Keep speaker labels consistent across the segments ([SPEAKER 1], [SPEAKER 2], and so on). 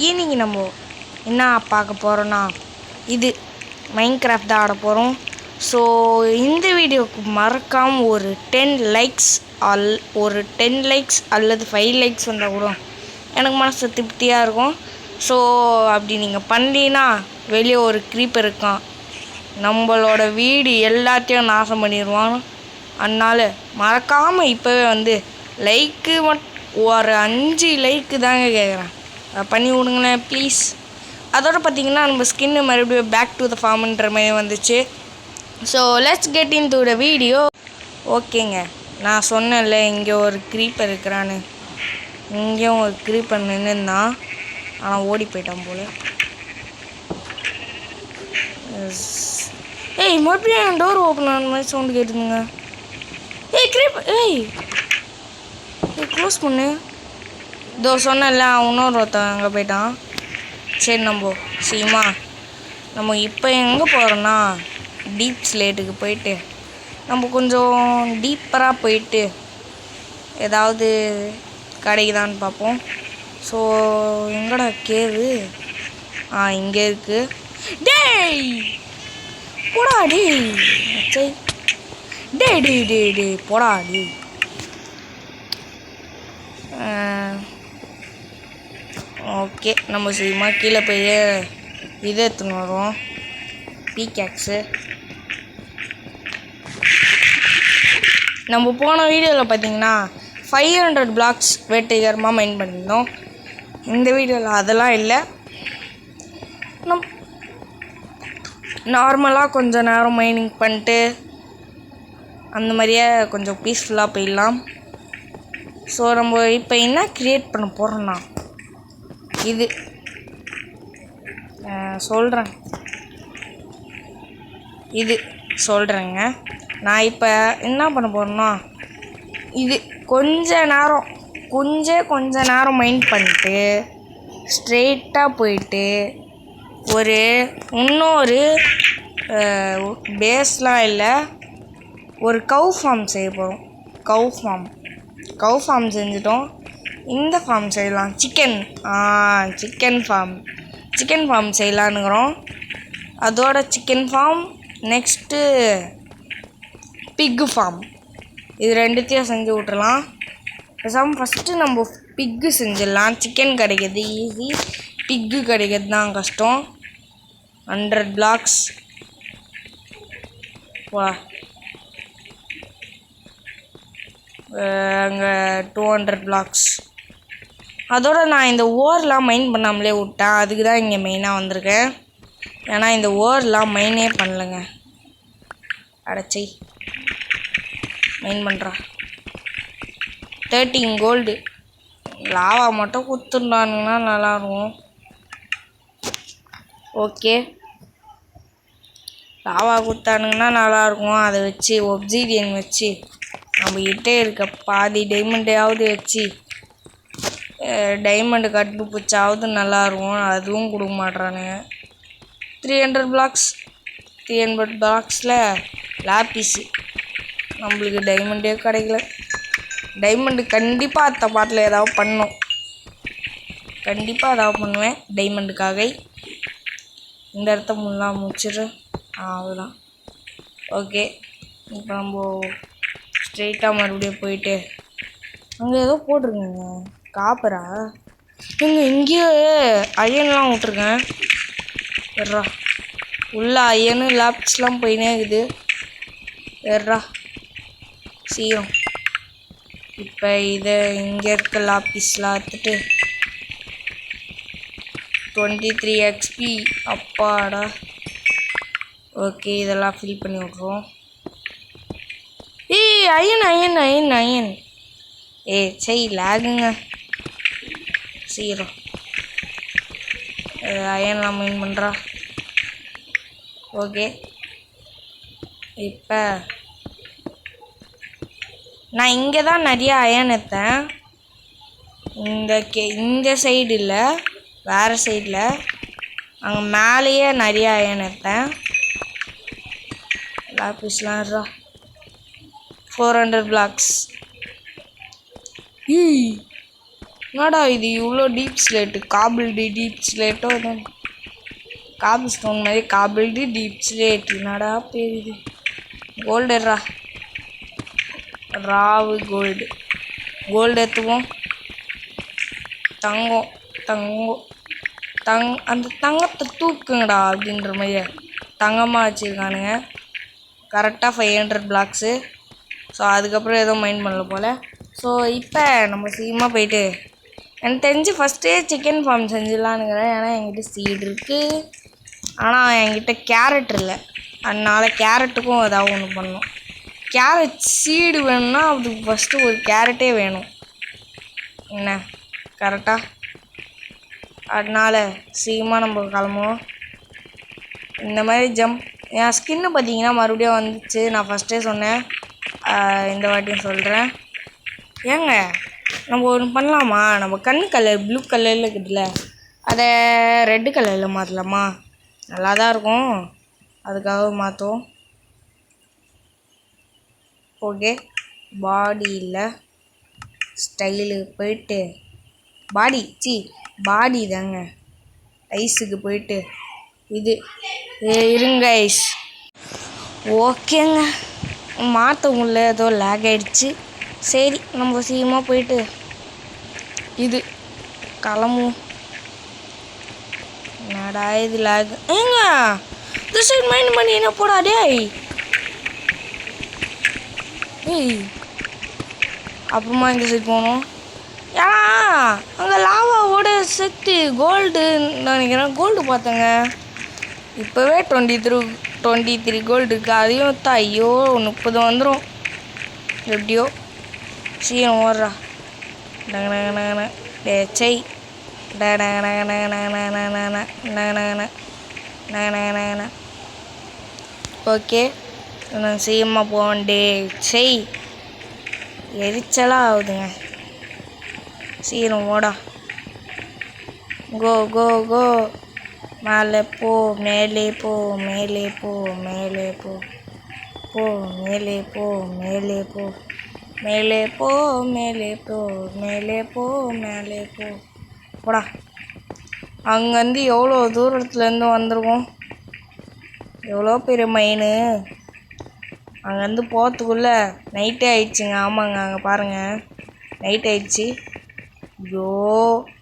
[SPEAKER 1] இன்னைக்கு நம்ம என்ன பார்க்க போகிறோன்னா இது மைன்கிராஃப்ட் தான் ஆட போகிறோம். ஸோ இந்த வீடியோவுக்கு மறக்காமல் ஒரு 10 லைக்ஸ் அல்லது 5 லைக்ஸ் வந்தால் கூட எனக்கு மனசு திருப்தியாக இருக்கும். ஸோ அப்படி நீங்கள் பண்ணீங்கன்னா வெளியே ஒரு க்ரீப்பர் இருக்கான், நம்மளோட வீடு எல்லாத்தையும் நாசம் பண்ணிடுவான். அதனால் மறக்காமல் இப்போவே வந்து லைக்கு ஒரு 5 லைக்கு தாங்க கேட்குறேன், பண்ணி விடுங்களேன் ப்ளீஸ். அதோடு பார்த்திங்கன்னா நம்ம ஸ்கின்னு மறுபடியும் பேக் டு த ஃபார்ம்ன்ற மாதிரி வந்துச்சு. So let's get in to the video. ஓகேங்க, நான் சொன்னேன்ல இங்கே ஒரு க்ரீப்பர் இருக்கிறான்னு. இங்கேயும் ஒரு க்ரீப்பர் நின்றுந்தான், ஆனால் ஓடி போயிட்டான் போல். ஏய் மறுபடியும் டோர் ஓப்பன் ஆன மாதிரி சவுண்டு கேட்டுதுங்க. ஏய் க்ரீப்பர், ஏய் க்ளோஸ் பண்ணு. இதோ சொன்னல இன்னொரு ஒருத்தன் அங்கே போயிட்டான். சரி நம்ம இப்போ எங்கே போகிறோன்னா டீப் ஸ்லேட்டுக்கு போயிட்டு நம்ம கொஞ்சம் டீப்பராக போயிட்டு ஏதாவது கிடைக்குதான்னு பார்ப்போம். ஸோ எங்கடா கேவு? இங்கே இருக்குது. டேய் போடா டேய், சரி டேய் டேய் டேய் டேய் போடா டேய். ஓகே, நம்ம சீக்கிரமாக கீழே போய் இதை எடுத்துன்னு வரோம், பீகேக்ஸு. நம்ம போன வீடியோவில் பார்த்தீங்கன்னா 500 பிளாக்ஸ் வெற்றிகரமாக மைன் பண்ணியிருந்தோம். இந்த வீடியோவில் அதெல்லாம் இல்லை, நார்மலாக கொஞ்சம் நேரம் மைனிங் பண்ணிட்டு அந்த மாதிரியே கொஞ்சம் பீஸ்ஃபுல்லாக போயிடலாம். ஸோ நம்ம இப்போ என்ன க்ரியேட் பண்ண போகிறோன்னா இது சொல்கிறேங்க. நான் இப்போ என்ன பண்ண போகிறேன்னா இது கொஞ்ச நேரம் மைண்ட் பண்ணிட்டு ஸ்ட்ரெயிட்டாக போயிட்டு இன்னொரு பேஸ்லாம் இல்லை, ஒரு கவ் ஃபார்ம் செய்ய போகிறோம். கவ் ஃபார்ம் செஞ்சிட்டோம். இந்த ஃபார்ம் செய்யலாம், சிக்கன் ஃபார்ம் செய்யலான்னுங்கிறோம். அதோட chicken farm, next pig farm, இது ரெண்டுத்தையும் செஞ்சு விட்டுறலாம். பேசாமல் ஃபஸ்ட்டு நம்ம பிக்கு செஞ்சிடலாம். சிக்கன் கிடைக்கிறது ஈஸி, பிக்கு கிடைக்கிறது தான் கஷ்டம். 100 பிளாக்ஸ் அங்கே 200 பிளாக்ஸ். அதோடு நான் இந்த ஓர்லாம் மைன் பண்ணாமலே விட்டேன், அதுக்கு தான் இங்கே மெயினாக வந்திருக்கேன். ஏன்னா இந்த ஓர்லாம் மைனே பண்ணலைங்க. அடைச்சி மைன் பண்ணுறா 13 கோல்டு. லாவா மட்டும் கொடுத்துட்டானுங்கன்னா நல்லாயிருக்கும். ஓகே, லாவா கொடுத்தானுங்கன்னா நல்லாயிருக்கும். அதை வச்சு ஒப்சிடியன் வச்சு நம்மகிட்டே இருக்க பாதி டைமண்டையாவது வச்சு டைமண்டு கட்டுப்பிடிச்சாவது நல்லாயிருக்கும். அதுவும் கொடுக்க மாட்றானுங்க. 300 பிளாக்ஸில் லாப்பீஸு, நம்மளுக்கு டைமண்டே கிடைக்கல. டைமண்டு கண்டிப்பாக அத்த பாட்டில் ஏதாவது பண்ணுவேன் டைமண்டுக்காக. இந்த இடத்த முல்லாம் முடிச்சிடுறேன், அவ்வளோதான். ஓகே, இப்போ நம்ம ஸ்ட்ரெயிட்டாக மறுபடியும் போயிட்டு அங்கே ஏதோ போட்டிருக்கேங்க, காப்பரா இங்கேயே அயன்லாம் விட்ருக்கேன். எர்ரா உள்ள அயனு லேப்ஸ்லாம் போயினே இருக்குது. எர்ரா சீக்கிரம் இப்போ இதை இங்கே இருக்க லாப்பீஸ்லாம் எடுத்துட்டு 23 XP அப்பாடா. ஓகே, இதெல்லாம் ஃபில் பண்ணி விட்ருவோம். அயன் சரி லேகுங்க. சீக்கிரம் அயன்லாம் மைன் பண்ணுறா. ஓகே, இப்போ நான் இங்கே தான் நிறைய அயன் எடுத்தேன். இந்த சைடு இல்லை, வேறு சைடில் அங்கே மேலேயே நிறைய அயன் எடுத்தேன். லாப்பீஸ்லாம் 400 பிளாக்ஸ். என்னடா இது இவ்வளோ டீப் ஸ்லேட்டு காபிள்டு டீப் ஸ்லேட்டோ காபிள் ஸ்டோன் மாதிரி காபிள்டு டீப் ஸ்லேட் என்னடா பேர் இது கோல்டுரா ராவு கோல்டு எடுத்துவோம் தங்கம் அந்த தங்கத்தை தூக்குங்கடா அப்படின்ற மாதிரி தங்கமாக வச்சுருக்கானுங்க கரெக்டாக 500 பிளாக்ஸு. ஸோ அதுக்கப்புறம் எதுவும் மைண்ட் பண்ணல போல். ஸோ இப்போ நம்ம சீக்கிரமாக போயிட்டு எனக்கு தெரிஞ்சு ஃபஸ்ட்டே சிக்கன் ஃபார்ம் செஞ்சிடலான்னுங்கிறேன். ஏன்னா என்கிட்ட சீடு இருக்குது, ஆனால் என்கிட்ட கேரட் இல்லை. அதனால் கேரட்டுக்கும் ஏதாவது ஒன்று பண்ணணும். கேரட் சீடு வேணும்னா அதுக்கு ஃபஸ்ட்டு ஒரு கேரட்டே வேணும் என்ன கரெக்டாக. அதனால் சீக்கிரமாக நம்ம கிளம்புவோம். இந்த மாதிரி ஜம்ப் என் ஸ்கின்னு பார்த்தீங்கன்னா மறுபடியும் வந்துச்சு. நான் ஃபஸ்ட்டே சொன்னேன், இந்த வாட்டியும் சொல்கிறேன். ஏங்க நம்ம ஒன்று பண்ணலாமா? நம்ம கண்ணு கலர் ப்ளூ கலரில் இருக்குதுல்ல, அதை ரெட்டு கலரில் மாற்றலாமா? நல்லா தான் இருக்கும், அதுக்காக மாற்றுவோம். ஓகே, பாடியில் ஸ்டைலு போயிட்டு பாடி தாங்க ஐஸுக்கு போயிட்டு இது இருங்க ஐஸ். ஓகேங்க, மாற்ற முடியல, ஏதோ லேக் ஆகிடுச்சு. சரி நம்ம சீக்கிரமாக போயிட்டு இது கிளம்புவோம். என்னடா இது லேக் ஏங்க இந்த சைட் மைண்ட் பண்ணி என்ன போடாதே. அப்புறமா இந்த சைட் போகணும். ஏன்னா அங்கே லாவாவோட செத்து கோல்டுன்னு நினைக்கிறேன். கோல்டு பார்த்தேங்க, இப்போவே 23 கோல்டு இருக்குது. அதையும் தான் ஐயோ 30 வந்துடும் எப்படியோ. சீக்கிரம் ஓடுறா டே ஓகே நான் சீக்கிரமாக போகண்டே எரிச்சலாக ஆகுதுங்க. சீக்கிரம் ஓடா கோ கோ கோ மேலே போ மேலே போ மேலே போ மேலே போ போ மேலே போ மேலே போ மேலே போ மேலே போ மேலே போ மேலே போ போடா. அங்கேருந்து எவ்வளோ தூரத்துலேருந்து வந்திருக்கோம், எவ்வளோ பெரிய மைனு. அங்கேருந்து போகிறதுக்குள்ளே நைட்டே ஆயிடுச்சுங்க. ஆமாங்க, அங்கே பாருங்கள் நைட் ஆயிடுச்சு. ஐயோ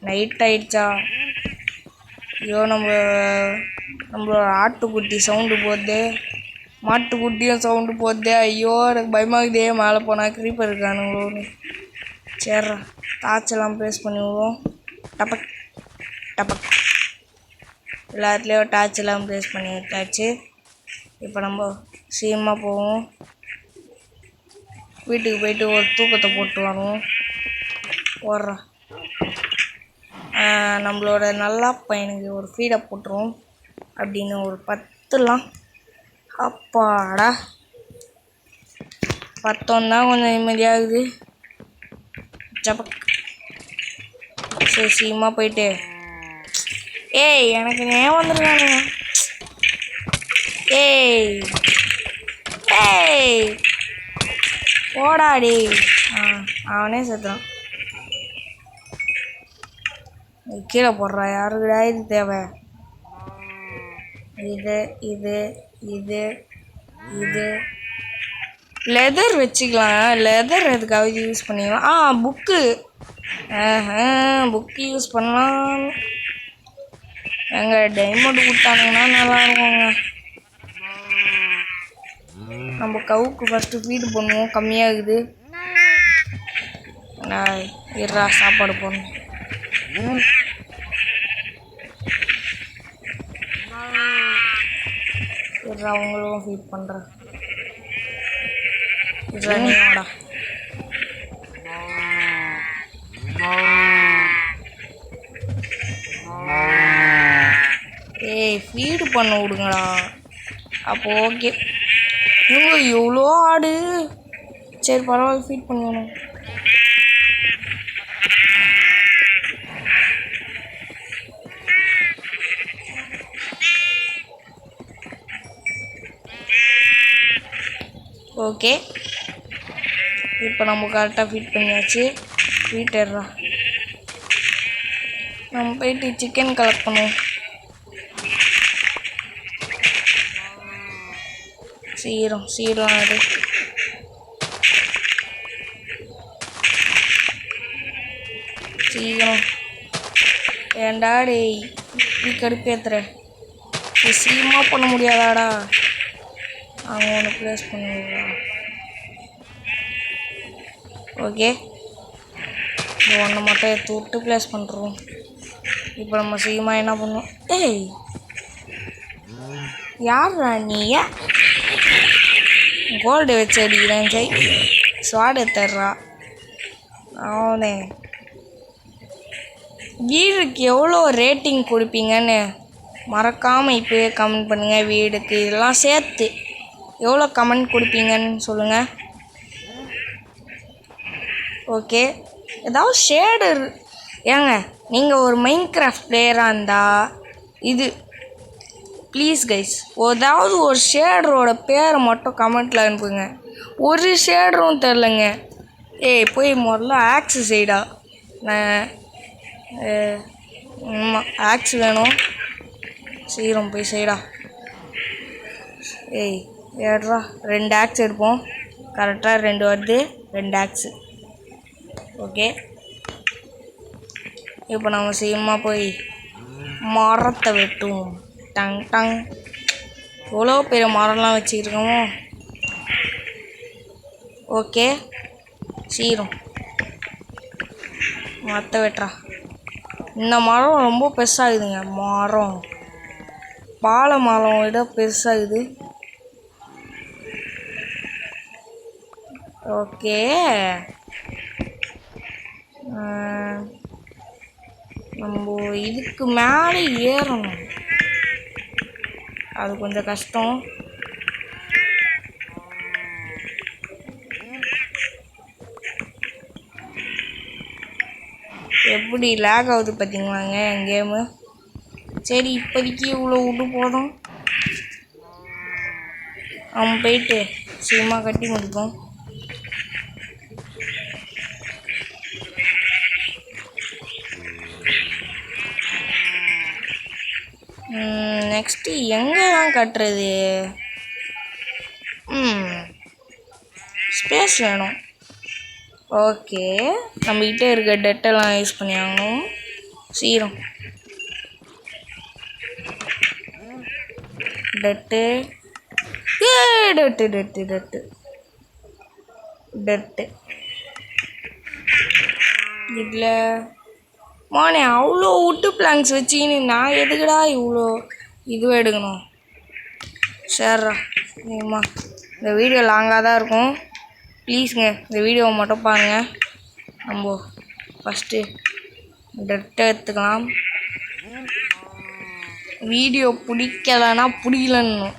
[SPEAKER 1] நைட் ஆயிடுச்சா? ஐயோ நம்மளோட ஆட்டுக்குட்டி சவுண்டு போகுது, மாட்டுக்குட்டியும் சவுண்டு போகுது. ஐயோ எனக்கு பயமாகுதே, மேலே போனால் க்ரீப்பர் இருக்கானுங்களோன்னு. சரிடா, டார்ச்செல்லாம் ப்ளேஸ் பண்ணி விடுவோம். டபக் டபக் எல்லாத்துலேயும் டார்ச்செல்லாம் ப்ளேஸ் பண்ணி விட்டாச்சு. இப்போ நம்ம சீக்கிரமாக போவோம், வீட்டுக்கு போயிட்டு ஒரு தூக்கத்தை போட்டு வருவோம். ஓடுறா நம்மளோட நல்லா பையனுக்கு ஒரு ஃபீடை போட்டுருவோம் அப்படின்னு ஒரு 10லாம். அப்பாடா 10 தான் கொஞ்சம் நிம்மதியாகுது. ஜபக் சரி சீக்கிரமாக போயிட்டு எனக்கு ஏன் வந்துருக்கானுங்க. ஓடாடி அவனே செத்துறான். கீழே போடுறா, யாருக்குடா இது தேவை? இது இது இது இது லெதர் வச்சுக்கலாம். லெதர் எதுக்காவது யூஸ் பண்ணிக்கலாம். புக்கு யூஸ் பண்ணலாம். எங்கள் டைமண்ட் கொடுத்தானுங்கன்னா நல்லா இருக்குங்க. நம்ம கவுக்கு ஃபஸ்ட்டு ஃபீடு பண்ணுவோம், கம்மியாகுது. நான் இருறா சாப்பாடு போடணும். இருறா அவங்களும் ஃபீட் பண்ணுறேன். இருறா நீடா. ஃபீடு பண்ண விடுங்கடா. அப்போ ஓகே. இவங்க எவ்வளோ ஆடு. சரி பரவாயில்ல, ஃபீட் பண்ணணும். ஓகே, இப்போ நம்ம கரெக்டாக ஃபீட் பண்ணியாச்சு. ஃபீட் ஏறா நம்ம போயிட்டு சிக்கன் கலெக்ட் பண்ணுவோம். சீரம் அது சீக்கிரம். ஏண்டா டேய் நீ கடுப்பேத்துற. சீக்கிரமாக பண்ண முடியாதாடா? அவங்க ஒன்று ப்ளேஸ் பண்ணுவா. ஓகே, இந்த ஒன்று மட்டும் எடுத்து விட்டு ப்ளேஸ் பண்ணுறோம். இப்போ நம்ம சீக்கிரமாக என்ன பண்ணுவோம்? ஏய் யார்ரா நீ? கோல்டு வச்சு அடிக்கிறேன். ஜெய் ஸ்வாட் எடுத்துட்றா. அவனே வீடுக்கு எவ்வளோ ரேட்டிங் கொடுப்பீங்கன்னு மறக்காமல் இப்போயே கமெண்ட் பண்ணுங்கள். வீடுக்கு இதெல்லாம் சேர்த்து எவ்வளோ கமெண்ட் கொடுப்பீங்கன்னு சொல்லுங்கள். ஓகே, ஏதாவது ஷேடர் ஏங்க நீங்கள் ஒரு மைண்ட் கிராஃப்ட் பிளேயராக இருந்தால் இது ப்ளீஸ் கைஸ் ஏதாவது ஒரு ஷேடரோட பேரை மட்டும் கமெண்ட்டில் அனுப்புங்க. ஒரு ஷேடரும் தெரிலங்க. ஏய் போய் முதல்ல ஆக்ஸ் செய்டா. நான் ஆக்ஸ் வேணும். சீக்கிரம் போய் செய்டா. ஏய் ஏடுறா 2 ஆக்ஸ் எடுப்போம். கரெக்டாக 2 வருது. 2 ஆக்ஸு. ஓகே, இப்போ நம்ம சீக்கிரமாக போய் மரத்தை வெட்டுவோம். Tongue tongue. எவ்வளோ பெரிய மரம்லாம் வச்சுக்கிருக்கோமோ. ஓகே, சீரம் மரத்தை வெட்டுறா. இந்த மரம் ரொம்ப பெருசாகுதுங்க. மரம் பாலை மரம் விட பெருசாகுது. ஓகே, நம்ம இதுக்கு மேலே ஏறணும். அது கொஞ்சம் கஷ்டம். எப்படி லேக் ஆகுது பார்த்தீங்களாங்க என் கேமு. சரி இப்போதைக்கு இவ்வளோ விட்டு போதும். அவன் போயிட்டு சீக்கிரமாக கட்டி முடிப்போம். நெக்ஸ்ட்டு எங்கே தான் கட்டுறது? ஸ்பேஸ் வேணும். ஓகே, நம்மகிட்ட இருக்க டெட்டெல்லாம் யூஸ் பண்ணி ஆகணும். சீரம் டெட்டு டெட்டு டெட்டு டெட்டு டெட்டு இதில் மானே அவ்வளோ விட்டு பிளாங்க்ஸ் வச்சுக்கின்னு நான் எதுக்குடா இவ்வளோ இதுவும் எடுக்கணும்? சரிடா சரிம்மா, இந்த வீடியோ லாங்காக தான் இருக்கும். ப்ளீஸுங்க இந்த வீடியோவை மட்டும் பாருங்கள். நம்ம ஃபஸ்ட்டு டெட்டை எடுத்துக்கலாம். வீடியோ பிடிக்கலைன்னா பிடிக்கலன்னு,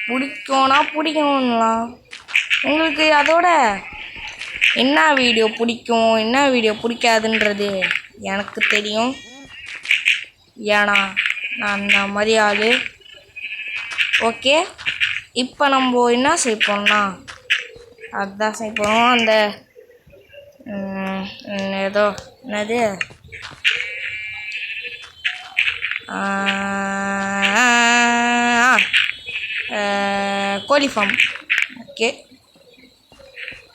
[SPEAKER 1] பிடிக்கும்னா பிடிக்கணும்லாம். உங்களுக்கு அதோட என்ன வீடியோ பிடிக்கும் என்ன வீடியோ பிடிக்காதுன்றது எனக்கு தெரியும். ஏன்னா நான் அந்த மாதிரி ஆள். ஓகே, இப்போ நம்ம என்ன செய்யப்போம்னா அதுதான் செய்யப்போம். அந்த ஏதோ என்னது கோழி ஃபார்ம். ஓகே,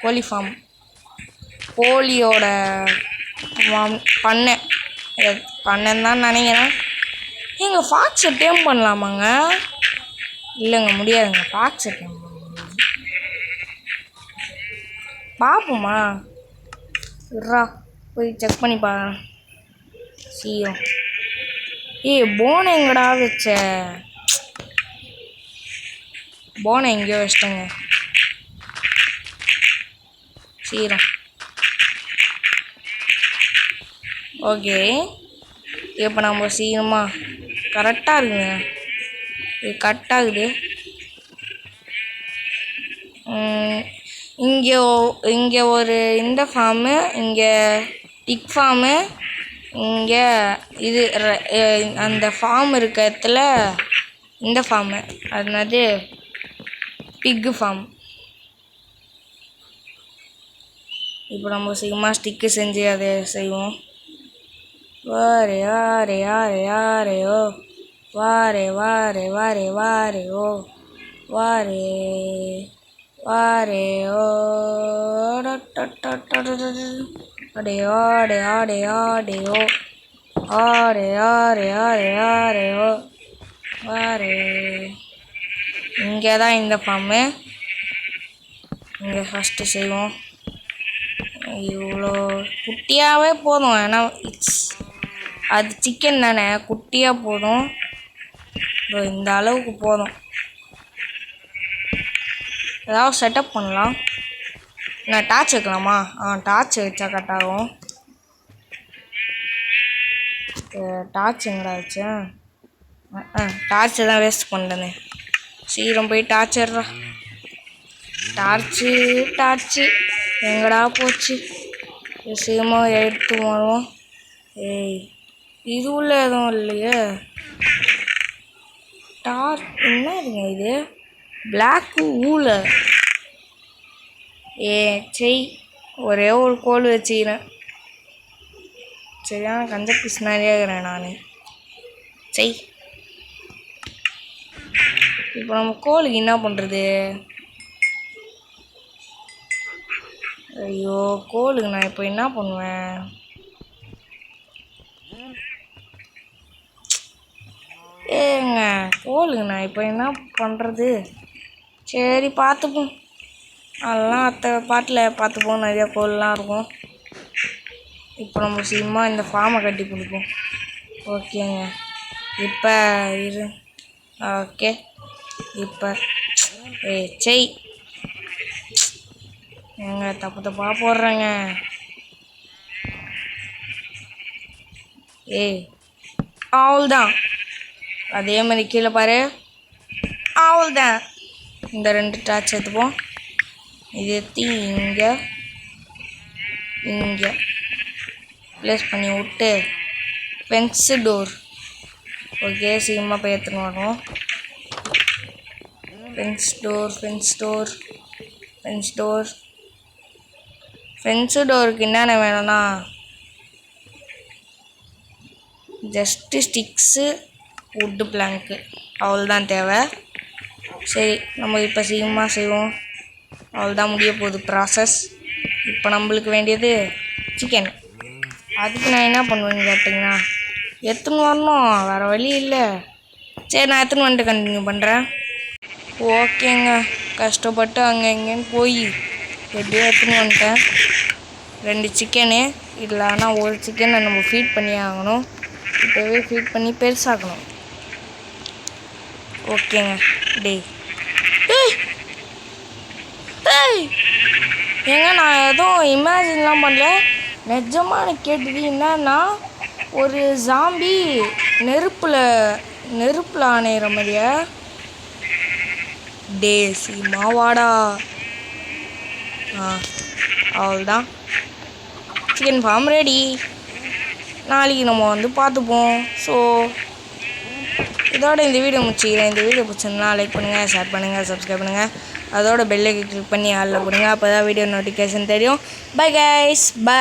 [SPEAKER 1] கோழி ஃபார்ம், கோழியோட பண்ணைன்னு தான் நினைக்கிறேன். எங்கள் ஃபாக்ஸை டேம் பண்ணலாமாங்க? இல்லைங்க முடியாதுங்க. ஃபாக்ஸை டேம் பார்ப்போமா? இருறா போய் செக் பண்ணி பாருங்க. சீரம். போனை எங்கடா வச்ச? போனை எங்கேயோ வச்சிட்டேங்க. சீரம். ஓகே, இப்போ நம்ம சீக்கிரமாக கரெக்டாக இருக்குங்க. இது கரெக்டாகுது. இங்கே ஒரு இந்த ஃபார்மு, இங்கே டிக் ஃபார்மு, இங்கே இது அந்த ஃபார்ம் இருக்க இடத்துல இந்த ஃபார்மு, அதனது பிக்கு ஃபார்ம். இப்போ நம்ம சீக்கிரமாக ஸ்டிக்கு செஞ்சு அதை செய்வோம். வாரே வாரே வாரே வாரே ஓ வாரே வாரே வாரே வாரே ஓ வாரே வாரே ஓ அடே ஆடே ஆடே ஆடே ஓ ஆரே ஆரே ஆரே ஆரே ஓ வாரே. இங்கே தான் இந்த ஃபார்மு. இங்கே ஃபஸ்ட்டு செய்வோம். இவ்வளோ குட்டியாகவே போதும். ஏன்னா அது சிக்கன் தானே, குட்டியாக போதும். இந்த அளவுக்கு போதும். ஏதாவது செட்டப் பண்ணலாம். நான் டார்ச் வைக்கலாமா? டார்ச் வச்சா கரெக்டாகும். டார்ச் எங்கடா வச்சேன்? டார்ச்சை தான் வேஸ்ட் பண்ணுறேனே. சீக்கிரம் போய் டார்ச் எடுறா. டார்ச்சு எங்கடா போச்சு? சீக்கிரமாக எடுத்து வருவோம். ஏய், இது உள்ள எதுவும் இல்லையே. டார்ச் என்ன இருங்க இது? பிளாக்கு ஊல. செய், ஒரே ஒரு கோல் வச்சுக்கிறேன். சரியான கஞ்ச பிஸ்னாரியாக இருக்கிறேன் நான். செய். இப்போ நம்ம கோலுக்கு என்ன பண்ணுறது? ஐயோ, கோலுக்கு நான் இப்போ என்ன பண்ணுவேன்? ஏங்க, கோலுக்கு நான் இப்போ என்ன பண்ணுறது? சரி, பார்த்துப்போம். அதெல்லாம் அத்தை பாட்டில் பார்த்துப்போம். நிறையா கோல்லாம் இருக்கும். இப்போ நம்ம சீக்கிரமாக இந்த ஃபார்மை கட்டி பிடிப்போம். ஓகேங்க. இப்போ இரு. ஓகே. இப்போ செய். ஏங்க, தப்பாக போடுறேங்க. அவ்வளோதான். அதே மாதிரி கீழே பாரு. அவ்வளோதான். இந்த 2 டார்ச் எடுத்துப்போம். இது எடுத்து இங்கே ப்ளேஸ் பண்ணி விட்டு ஃபென்ஸு டோர். ஓகே, சீக்கிரமாக போய் எடுத்துன்னு வரோம். ஃபென்ஸு டோருக்கு என்னென்ன வேணும்னா ஜஸ்ட்டு ஸ்டிக்ஸு, வுட்டு பிளாங்க்கு, அவ்வளோதான் தேவை. சரி, நம்ம இப்போ சீக்கிரமாக செய்வோம். அவ்வளோதான் முடிய போகுது ப்ராசஸ். இப்போ நம்மளுக்கு வேண்டியது சிக்கன். அதுக்கு நான் என்ன பண்ணுவேன்னு கேட்டிங்கன்னா, எடுத்துன்னு வரணும், வேறு வழி இல்லை. சரி, நான் எடுத்துன்னு வந்துட்டு கண்டினியூ பண்ணுறேன். ஓகேங்க, கஷ்டப்பட்டு அங்கே இங்கேன்னு போய் எப்படியோ எடுத்துன்னு வந்துட்டேன். 2 சிக்கனு. இதில் ஆனால் ஒரு சிக்கனை நம்ம ஃபீட் பண்ணி ஆகணும். இப்போவே ஃபீட் பண்ணி பெருசாக்கணும். ஓகேங்க. ஏங்க, நான் எதுவும் இமேஜின்லாம் பண்ணல. நிஜமாக எனக்கு கேட்டது என்னன்னா, ஒரு ஜாம்பி நெருப்பில் ஆணையிற மாதிரியா? சீமாவாடா. அவ்வளோதான், சிக்கன் ஃபார்ம் ரெடி. நாளைக்கு நம்ம வந்து பார்த்துப்போம். ஸோ இதோட இந்த வீடியோ முடிச்சுக்கிறேன். இந்த வீடியோ பிடிச்சிருந்தா லைக் பண்ணுங்கள், ஷேர் பண்ணுங்கள், சப்ஸ்கிரைப் பண்ணுங்கள். அதோட பெல்லை கிளிக் பண்ணி ஆளில் போடுங்க. அப்போ தான் வீடியோ நோட்டிஃபிகேஷன் தெரியும். Bye guys, by.